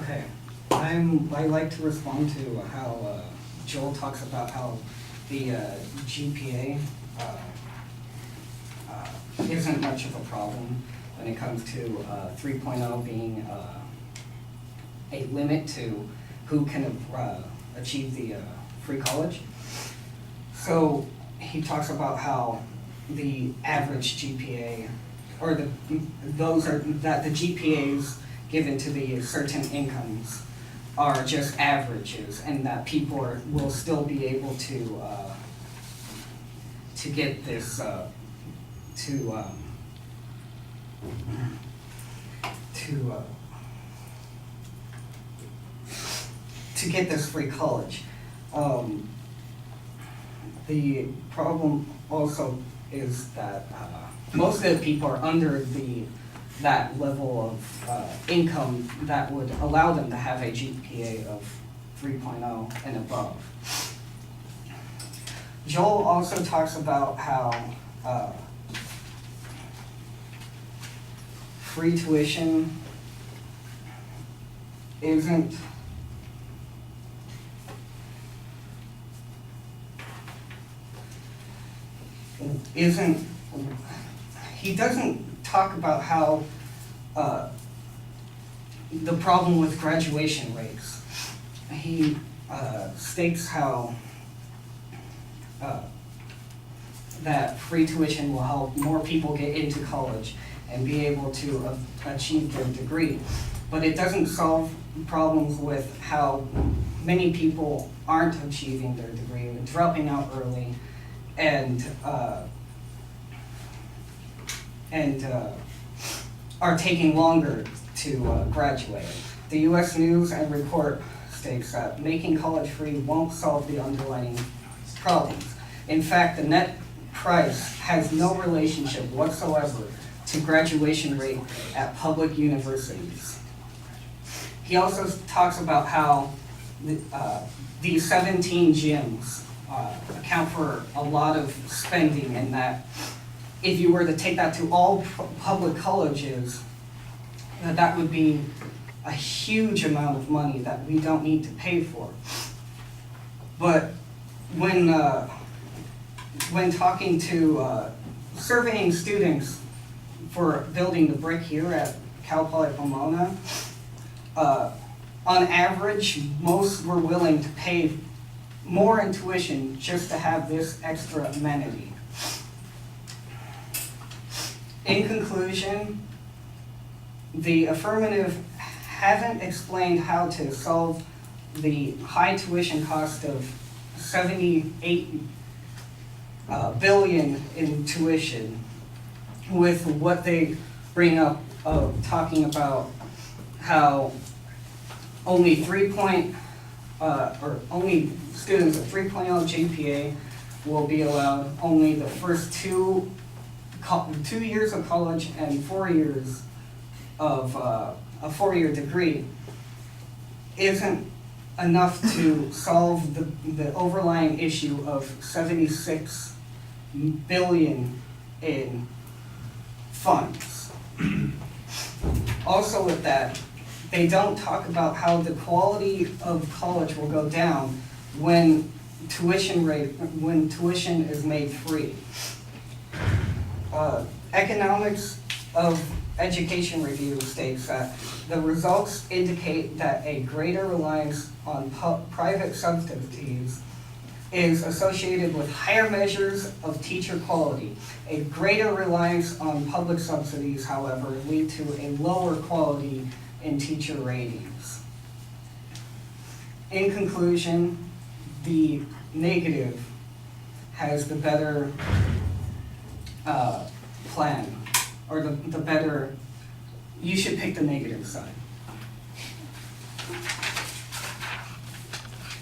Okay, I like to respond to how Joel talks about how the GPA isn't much of a problem when it comes to 3.0 being a limit to who can achieve the free college. So he talks about how the average GPA, or the GPAs given to the certain incomes are just averages, and that people will still be able to get this to get this free college. The problem also is that most of the people are under that level of income that would allow them to have a GPA of 3.0 and above. Joel also talks about how free tuition isn't he doesn't talk about how the problem with graduation rates. He states how that free tuition will help more people get into college and be able to achieve their degree. But it doesn't solve problems with how many people aren't achieving their degree and dropping out early and are taking longer to graduate. The U.S. News and Report states that making college free won't solve the underlying problems. In fact, the net price has no relationship whatsoever to graduation rate at public universities. He also talks about how these 17 gyms account for a lot of spending, and that if you were to take that to all public colleges, that would be a huge amount of money that we don't need to pay for. But when talking to surveying students for building the brick here at Cal Poly Pomona, on average, most were willing to pay more in tuition just to have this extra amenity. In conclusion, the affirmative hasn't explained how to solve the high tuition cost of $78 billion in tuition with what they bring up of talking about how only only students with 3.0 GPA will be allowed only the first two years of college and 4 years of a 4-year degree isn't enough to solve the overlying issue of $76 billion in funds. Also with that, they don't talk about how the quality of college will go down when tuition is made free. Economics of Education Review states that the results indicate that a greater reliance on private subsidies is associated with higher measures of teacher quality. A greater reliance on public subsidies, however, lead to a lower quality in teacher ratings. In conclusion, the negative has the better plan, or the better, you should pick the negative side.